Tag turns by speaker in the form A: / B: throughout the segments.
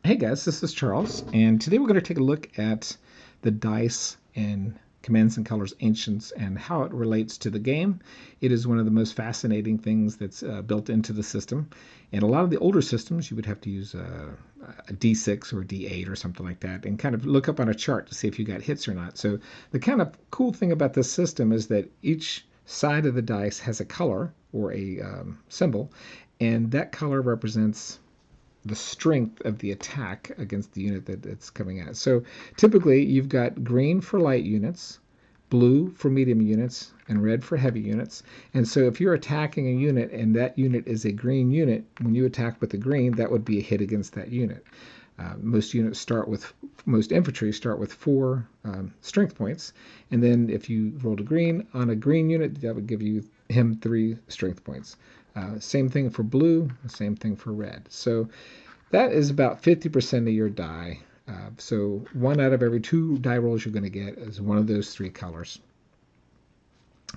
A: Hey guys, this is Charles, and today we're going to take a look at the dice in Commands and Colors Ancients and how it relates to the game. It is one of the most fascinating things that's built into the system. In a lot of the older systems, you would have to use a D6 or a D8 or something like that and kind of look up on a chart to see if you got hits or not. So the kind of cool thing about this system is that each side of the dice has a color or a symbol, and that color represents the strength of the attack against the unit that it's coming at. So typically you've got green for light units, blue for medium units, and red for heavy units. And so if you're attacking a unit and that unit is a green unit, when you attack with the green, that would be a hit against that unit. Most infantry start with 4 strength points, and then if you rolled a green on a green unit, that would give him 3 strength points. Same thing for blue, same thing for red. So that is about 50% of your die. So 1 out of every 2 die rolls you're going to get is one of those 3 colors.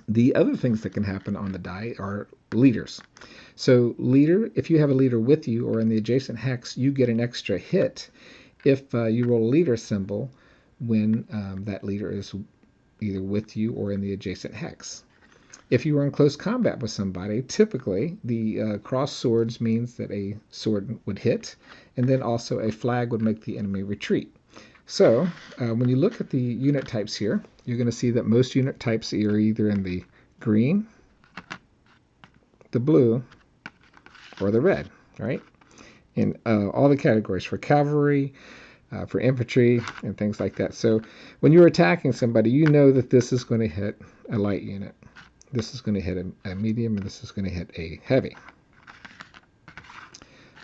A: The other things that can happen on the die are leaders. So leader, if you have a leader with you or in the adjacent hex, you get an extra hit if you roll a leader symbol when that leader is either with you or in the adjacent hex. If you were in close combat with somebody, typically the cross swords means that a sword would hit, and then also a flag would make the enemy retreat. So when you look at the unit types here, you're going to see that most unit types are either in the green, the blue, or the red, right? In all the categories for cavalry, for infantry, and things like that. So when you're attacking somebody, you know that this is going to hit a light unit. This is going to hit a medium, and this is going to hit a heavy.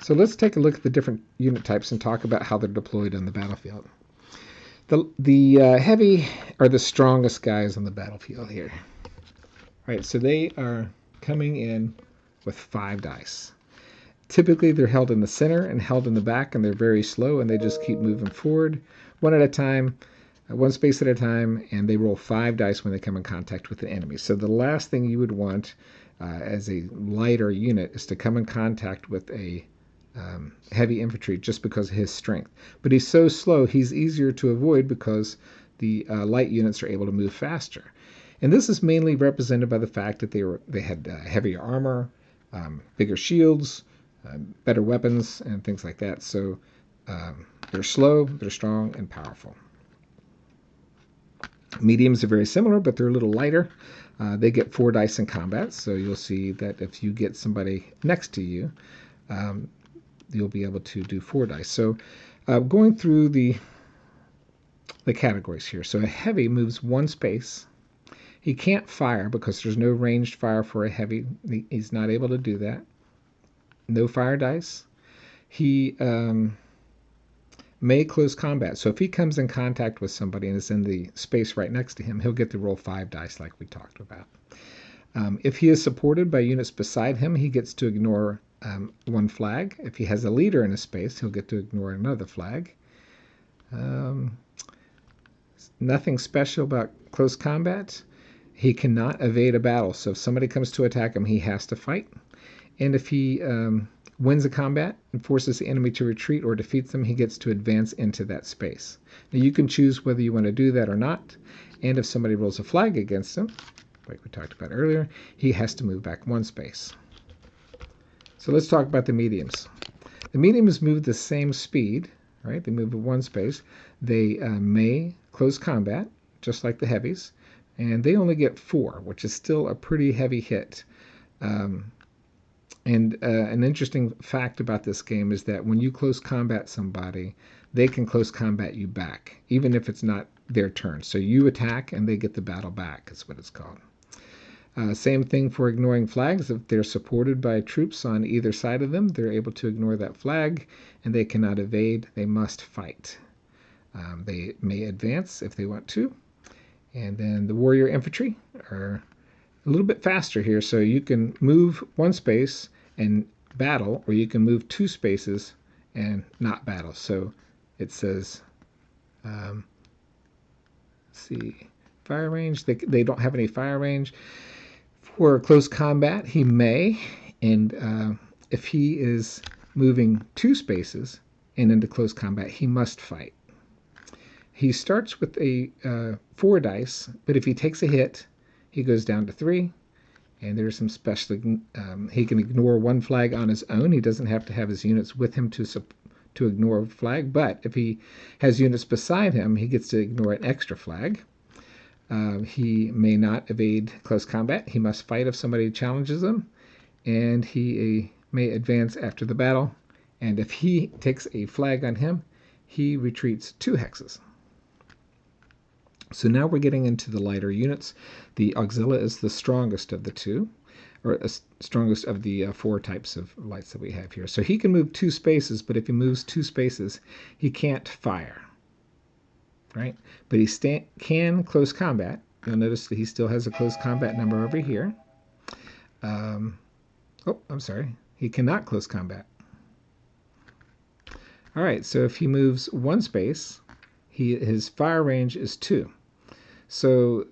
A: So let's take a look at the different unit types and talk about how they're deployed on the battlefield. The heavy are the strongest guys on the battlefield here. All right, so they are coming in with 5 dice. Typically, they're held in the center and held in the back, and they're very slow, and they just keep moving forward, 1 at a time, 1 space at a time, and they roll 5 dice when they come in contact with the enemy. So the last thing you would want as a lighter unit is to come in contact with a heavy infantry just because of his strength. But he's so slow, he's easier to avoid because the light units are able to move faster. And this is mainly represented by the fact that they had heavier armor, bigger shields, better weapons, and things like that. So they're slow, they're strong, and powerful. Mediums are very similar, but they're a little lighter. They get 4 dice in combat, so you'll see that if you get somebody next to you, you'll be able to do 4 dice. So going through the categories here. So a heavy moves 1 space. He can't fire because there's no ranged fire for a heavy. He's not able to do that. No fire dice. He may close combat. So if he comes in contact with somebody and is in the space right next to him, he'll get to roll 5 dice like we talked about. If he is supported by units beside him, he gets to ignore 1 flag. If he has a leader in a space, he'll get to ignore another flag. Nothing special about close combat. He cannot evade a battle. So if somebody comes to attack him, he has to fight. And if he wins a combat and forces the enemy to retreat or defeats them, he gets to advance into that space. Now you can choose whether you want to do that or not. And if somebody rolls a flag against him, like we talked about earlier, he has to move back 1 space. So let's talk about the mediums. The mediums move the same speed, right? They move at 1 space. They may close combat, just like the heavies, and they only get 4, which is still a pretty heavy hit. And an interesting fact about this game is that when you close combat somebody, they can close combat you back, even if it's not their turn. So you attack and they get the battle back, is what it's called. Same thing for ignoring flags. If they're supported by troops on either side of them, they're able to ignore that flag, and they cannot evade. They must fight. They may advance if they want to. And then the warrior infantry are a little bit faster here, so you can move 1 space and battle, or you can move 2 spaces and not battle. So it says, let's see, fire range. They don't have any fire range. For close combat, he may, and if he is moving 2 spaces and into close combat, he must fight. He starts with a 4 dice, but if he takes a hit, he goes down to 3. And there's some special, he can ignore 1 flag on his own. He doesn't have to have his units with him to ignore a flag, but if he has units beside him, he gets to ignore an extra flag. He may not evade close combat. He must fight if somebody challenges him, and he may advance after the battle. And if he takes a flag on him, he retreats 2 hexes. So now we're getting into the lighter units. The Auxilia is the strongest of the two, or strongest of the 4 types of lights that we have here. So he can move 2 spaces, but if he moves 2 spaces, he can't fire, right? But he can close combat. You'll notice that he still has a close combat number over here. Oh, I'm sorry. He cannot close combat. All right, so if he moves 1 space, his fire range is 2. So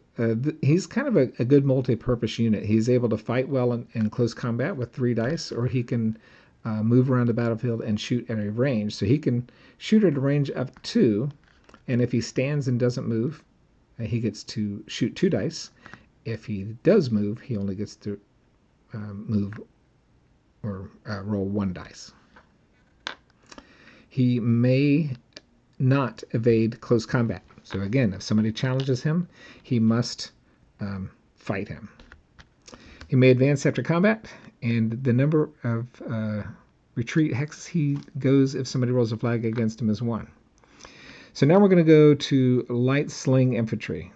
A: he's kind of a good multi-purpose unit. He's able to fight well in close combat with 3 dice, or he can move around the battlefield and shoot at a range. So he can shoot at a range of 2, and if he stands and doesn't move, he gets to shoot 2 dice. If he does move, he only gets to move or roll 1 dice. He may not evade close combat. So again, if somebody challenges him, he must fight him. He may advance after combat, and the number of retreat hexes he goes if somebody rolls a flag against him is 1. So now we're going to go to light sling infantry.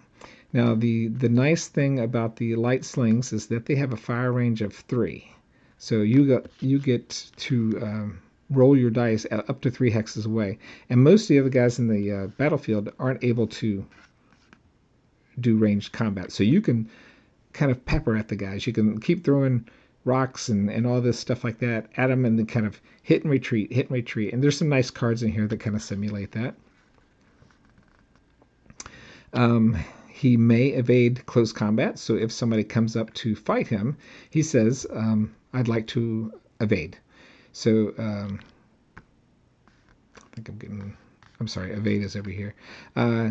A: Now the nice thing about the light slings is that they have a fire range of 3. So you get to roll your dice up to 3 hexes away. And most of the other guys in the battlefield aren't able to do ranged combat. So you can kind of pepper at the guys. You can keep throwing rocks and all this stuff like that at them, and then kind of hit and retreat, hit and retreat. And there's some nice cards in here that kind of simulate that. He may evade close combat. So if somebody comes up to fight him, he says, I'd like to evade. So I think I'm sorry, evade is over here.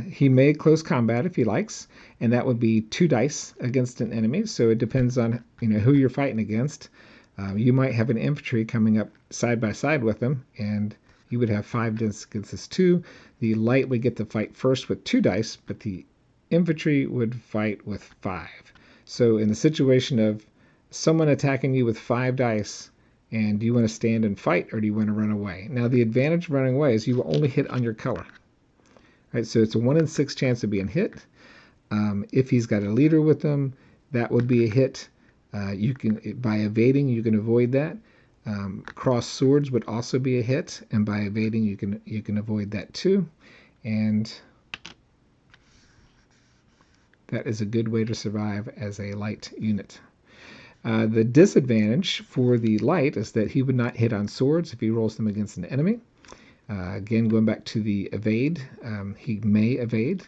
A: He may close combat if he likes, and that would be 2 dice against an enemy. So it depends on who you're fighting against. You might have an infantry coming up side by side with him, and you would have 5 dice against this 2. The light would get to fight first with 2 dice, but the infantry would fight with 5. So in the situation of someone attacking you with 5 dice, and do you want to stand and fight, or do you want to run away? Now, the advantage of running away is you will only hit on your color. Right, so it's a 1 in 6 chance of being hit. If he's got a leader with him, that would be a hit. You can, by evading, you can avoid that. Cross swords would also be a hit, and by evading, you can avoid that too. And that is a good way to survive as a light unit. The disadvantage for the light is that he would not hit on swords if he rolls them against an enemy. Again, going back to the evade, he may evade.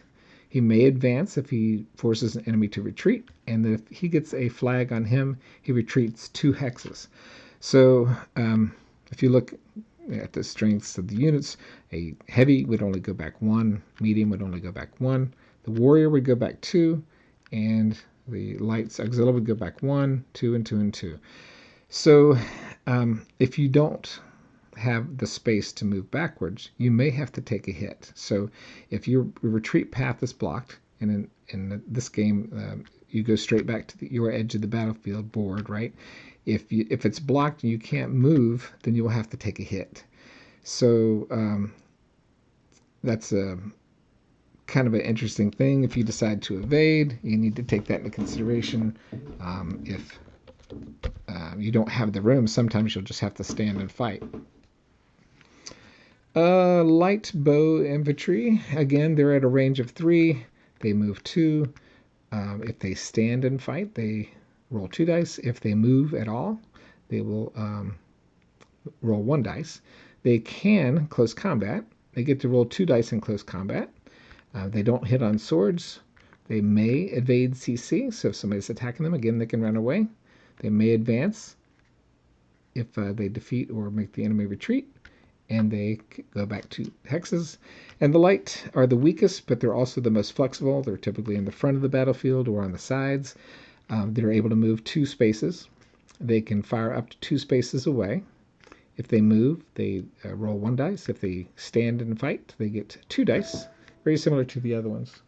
A: He may advance if he forces an enemy to retreat, and if he gets a flag on him, he retreats 2 hexes. So if you look at the strengths of the units, a heavy would only go back 1, medium would only go back 1, the warrior would go back 2, and the light's auxiliary would go back 1, 2, and 2, and 2. So if you don't have the space to move backwards, you may have to take a hit. So if your retreat path is blocked, and in this game you go straight back to your edge of the battlefield board, right? If it's blocked and you can't move, then you will have to take a hit. So that's a kind of an interesting thing. If you decide to evade, you need to take that into consideration. If you don't have the room, sometimes you'll just have to stand and fight. Light bow infantry, again, they're at a range of 3. They move 2. If they stand and fight, they roll 2 dice. If they move at all, they will roll 1 dice. They can close combat. They get to roll 2 dice in close combat. They don't hit on swords. They may evade CC, so if somebody's attacking them, again, they can run away. They may advance if they defeat or make the enemy retreat. and they go back 2 hexes. And the light are the weakest, but they're also the most flexible. They're typically in the front of the battlefield or on the sides. They're able to move 2 spaces. They can fire up to 2 spaces away. If they move, they roll 1 dice. If they stand and fight, they get 2 dice. Very similar to the other ones.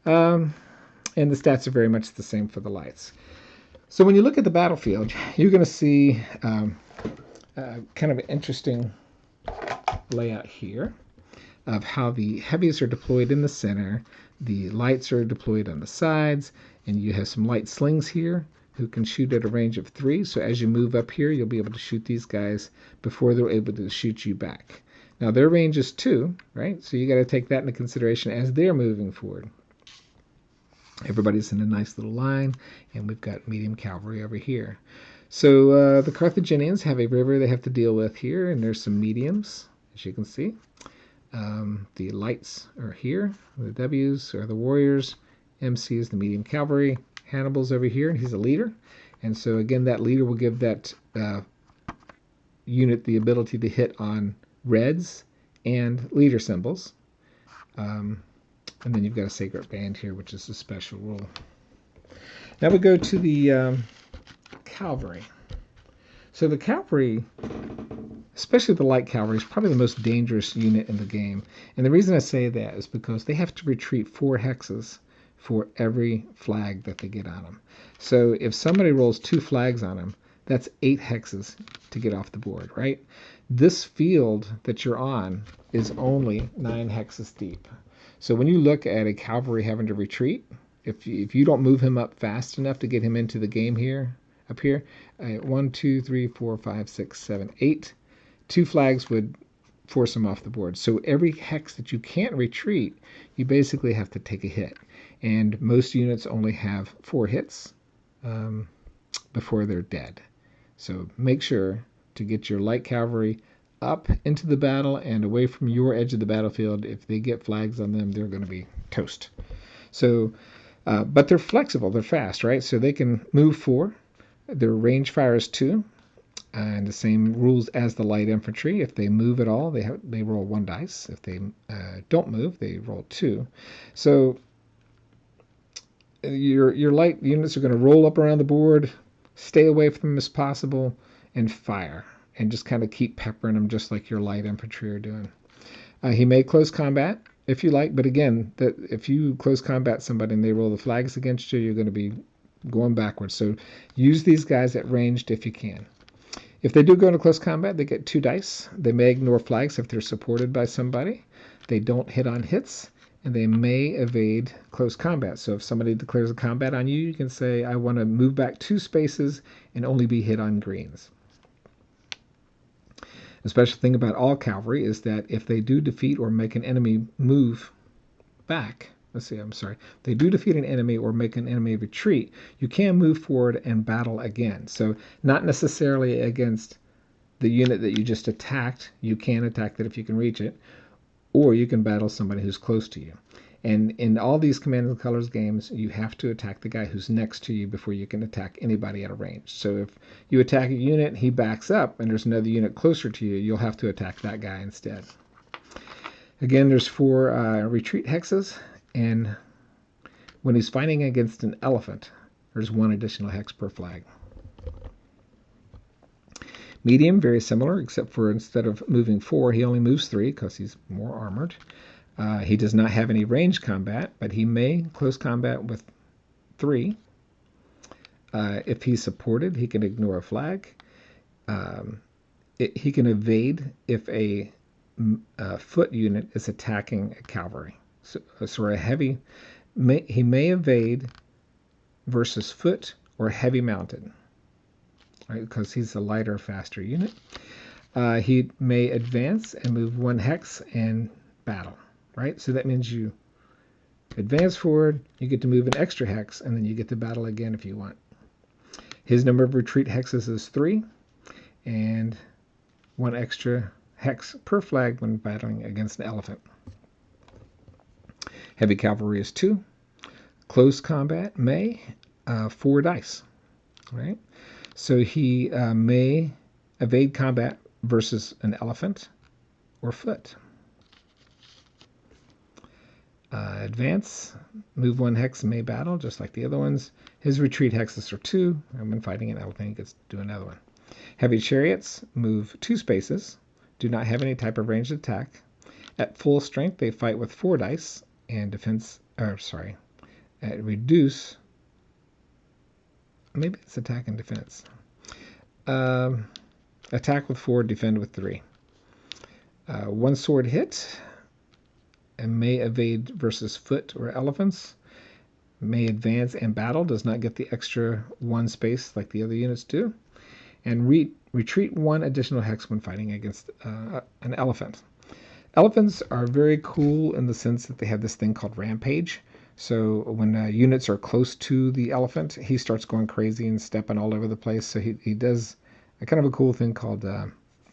A: And the stats are very much the same for the lights. So when you look at the battlefield, you're going to see kind of an interesting layout here of how the heavies are deployed in the center, the lights are deployed on the sides, and you have some light slings here who can shoot at a range of 3. So as you move up here, you'll be able to shoot these guys before they're able to shoot you back. Now their range is 2, right? So you got to take that into consideration as they're moving forward. Everybody's in a nice little line, and we've got medium cavalry over here. So the Carthaginians have a river they have to deal with here, and there's some mediums, as you can see. The lights are here. The W's are the warriors. MC is the medium cavalry. Hannibal's over here, and he's a leader. And so again, that leader will give that unit the ability to hit on reds and leader symbols. And then you've got a sacred band here, which is a special rule. Now we go to the cavalry. So the cavalry, especially the light cavalry, is probably the most dangerous unit in the game. And the reason I say that is because they have to retreat 4 hexes for every flag that they get on them. So if somebody rolls 2 flags on them, that's 8 hexes to get off the board, right? This field that you're on is only 9 hexes deep. So when you look at a cavalry having to retreat, if you don't move him up fast enough to get him into the game here, up here, 1, 2, 3, 4, 5, 6, 7, 8, 2 flags would force him off the board. So every hex that you can't retreat, you basically have to take a hit. And most units only have 4 hits before they're dead. So make sure to get your light cavalry up into the battle and away from your edge of the battlefield. If they get flags on them, they're going to be toast. So, but they're flexible, they're fast, right? So they can move 4. Their range fire is 2, and the same rules as the light infantry. If they move at all, they roll 1 dice. If they don't move, they roll 2. So your light units are going to roll up around the board, stay away from them as possible, and fire. And just kind of keep peppering them just like your light infantry are doing. He may close combat if you like, but again, if you close combat somebody and they roll the flags against you, you're going to be going backwards. So use these guys at ranged if you can. If they do go into close combat, they get 2 dice. They may ignore flags if they're supported by somebody. They don't hit on hits, and they may evade close combat. So if somebody declares a combat on you, you can say, I want to move back 2 spaces and only be hit on greens. The special thing about all cavalry is that if they do defeat or make an enemy move back, they do defeat an enemy or make an enemy retreat, you can move forward and battle again. So not necessarily against the unit that you just attacked. You can attack that if you can reach it, or you can battle somebody who's close to you. And in all these Command and Colors games, you have to attack the guy who's next to you before you can attack anybody at a range. So if you attack a unit, he backs up, and there's another unit closer to you, you'll have to attack that guy instead. Again, there's 4 retreat hexes, and when he's fighting against an elephant, there's 1 additional hex per flag. Medium, very similar, except for instead of moving 4, he only moves 3 because he's more armored. He does not have any range combat, but he may close combat with 3. If he's supported, he can ignore a flag. He can evade if a foot unit is attacking a cavalry. So a heavy, he may evade versus foot or heavy mounted, right? Because he's a lighter, faster unit. He may advance and move 1 hex and battle. Right? So that means you advance forward, you get to move an extra hex, and then you get to battle again if you want. His number of retreat hexes is 3, and 1 extra hex per flag when battling against an elephant. Heavy cavalry is 2. Close combat may 4 dice. Right? So he may evade combat versus an elephant. or foot. Advance, move 1 hex in May battle, just like the other ones. His retreat hexes are 2, and when fighting an elephant, he gets to do another one. Heavy Chariots move 2 spaces, do not have any type of ranged attack. At full strength, they fight with 4 dice, and reduce, maybe it's attack and defense. Attack with 4, defend with 3. 1 sword hit, and may evade versus foot or elephants. May advance and battle, does not get the extra 1 space like the other units do. And retreat 1 additional hex when fighting against an elephant. Elephants are very cool in the sense that they have this thing called rampage. So when units are close to the elephant, he starts going crazy and stepping all over the place. So he does a kind of a cool thing called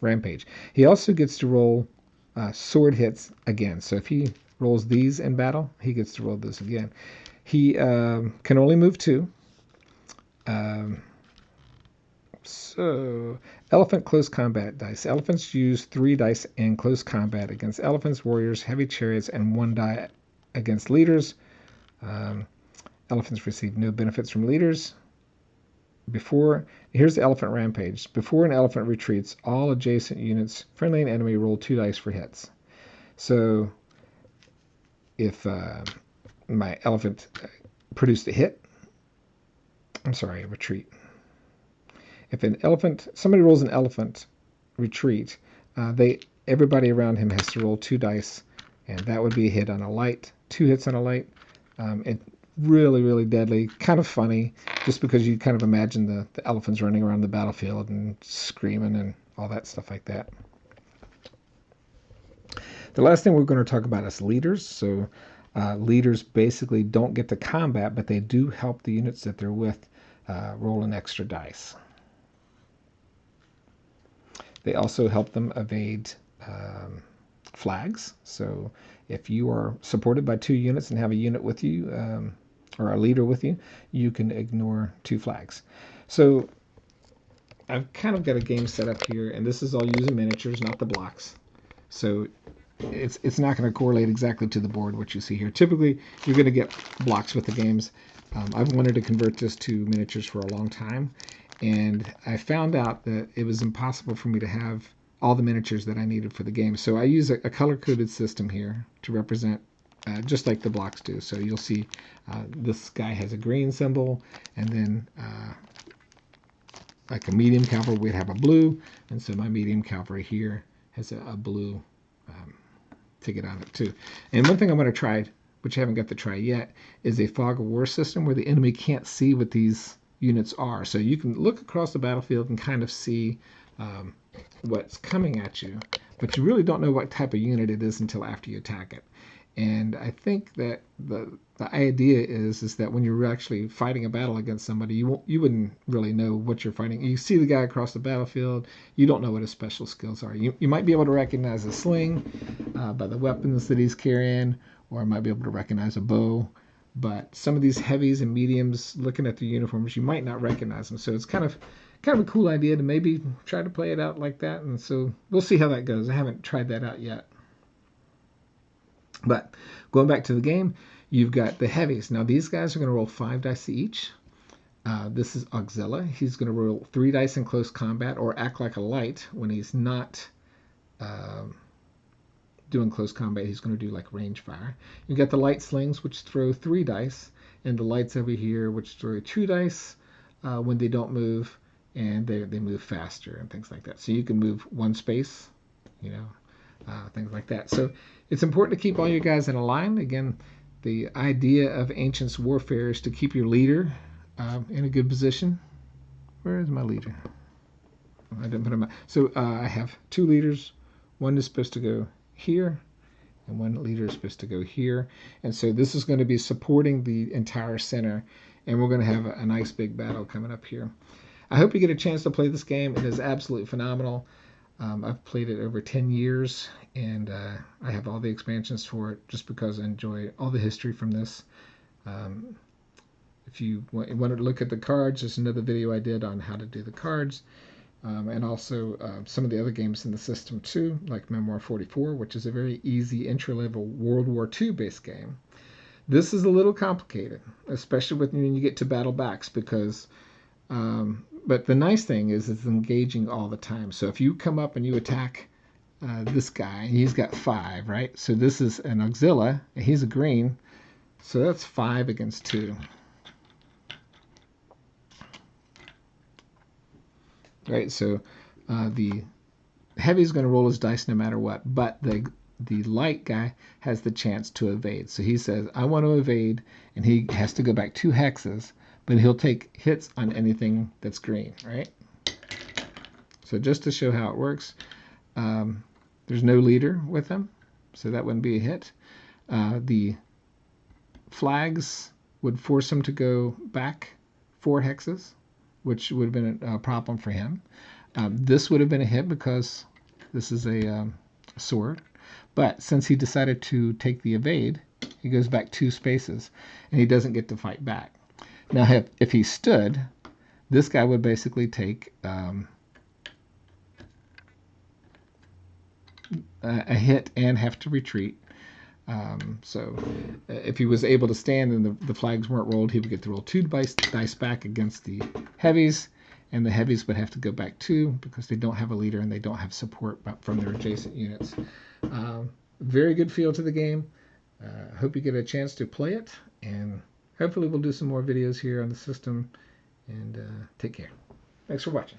A: rampage. He also gets to roll sword hits again. So if he rolls these in battle, he gets to roll this again. He can only move 2. So, elephant close combat dice. Elephants use 3 dice in close combat against elephants, warriors, heavy chariots, and 1 die against leaders. Elephants receive no benefits from leaders. Here's the elephant rampage. Before an elephant retreats, all adjacent units, friendly and enemy, roll 2 dice for hits. So, if my elephant produced a hit, retreat. If somebody rolls an elephant retreat, everybody around him has to roll 2 dice, and that would be a hit on a light, 2 hits on a light. It's really, really deadly, kind of funny, just because you kind of imagine the elephants running around the battlefield and screaming and all that stuff like that. The last thing we're going to talk about is leaders. So leaders basically don't get to combat, but they do help the units that they're with roll an extra dice. They also help them evade flags. So if you are supported by 2 units and have a unit with you, or a leader with you, you can ignore 2 flags. So I've kind of got a game set up here, and this is all using miniatures, not the blocks. So it's not going to correlate exactly to the board, what you see here. Typically, you're going to get blocks with the games. I've wanted to convert this to miniatures for a long time, and I found out that it was impossible for me to have all the miniatures that I needed for the game. So I use a color-coded system here to represent just like the blocks do. So you'll see this guy has a green symbol, and then like a medium cavalry would have a blue, and so my medium cavalry here has a blue ticket on it too. And one thing I'm going to try, which I haven't got to try yet, is a fog of war system where the enemy can't see what these units are. So you can look across the battlefield and kind of see what's coming at you, but you really don't know what type of unit it is until after you attack it. And I think that the idea is that when you're actually fighting a battle against somebody, you wouldn't really know what you're fighting. You see the guy across the battlefield, you don't know what his special skills are. You might be able to recognize a sling by the weapons that he's carrying, or might be able to recognize a bow. But some of these heavies and mediums, looking at the uniforms, you might not recognize them. So it's kind of a cool idea to maybe try to play it out like that. And so we'll see how that goes. I haven't tried that out yet. But going back to the game, you've got the heavies. Now these guys are going to roll 5 dice each. This is Auxilla. He's going to roll 3 dice in close combat, or act like a light when he's not doing close combat. He's going to do like range fire. You got the light slings, which throw 3 dice, and the lights over here, which throw 2 dice when they don't move, and they move faster and things like that. So you can move 1 space, things like that. So it's important to keep all your guys in a line. Again, the idea of Ancients warfare is to keep your leader in a good position. Where is my leader? I didn't put him out. So I have 2 leaders. One is supposed to go here, and 1 leader is supposed to go here. And so this is going to be supporting the entire center, and we're going to have a nice big battle coming up here. I hope you get a chance to play this game. It is absolutely phenomenal. I've played it over 10 years, and I have all the expansions for it just because I enjoy all the history from this. If you want to look at the cards, there's another video I did on how to do the cards. and also some of the other games in the system too, like Memoir 44, which is a very easy entry-level World War II based game. This is a little complicated, especially when you get to battle backs, because but the nice thing is it's engaging all the time. So if you come up and you attack this guy, he's got 5, right? So this is an auxilia, and he's a green, so that's 5 against 2. Right, so the heavy is going to roll his dice no matter what, but the light guy has the chance to evade. So he says, I want to evade, and he has to go back 2 hexes, but he'll take hits on anything that's green, right? So just to show how it works, there's no leader with him, so that wouldn't be a hit. The flags would force him to go back 4 hexes, which would have been a problem for him. This would have been a hit because this is a sword. But since he decided to take the evade, he goes back 2 spaces, and he doesn't get to fight back. Now, if he stood, this guy would basically take a hit and have to retreat. So if he was able to stand and the flags weren't rolled, he would get to roll 2 dice back against the heavies, and the heavies would have to go back 2 because they don't have a leader and they don't have support from their adjacent units. Very good feel to the game. Hope you get a chance to play it, and hopefully we'll do some more videos here on the system, and take care. Thanks for watching.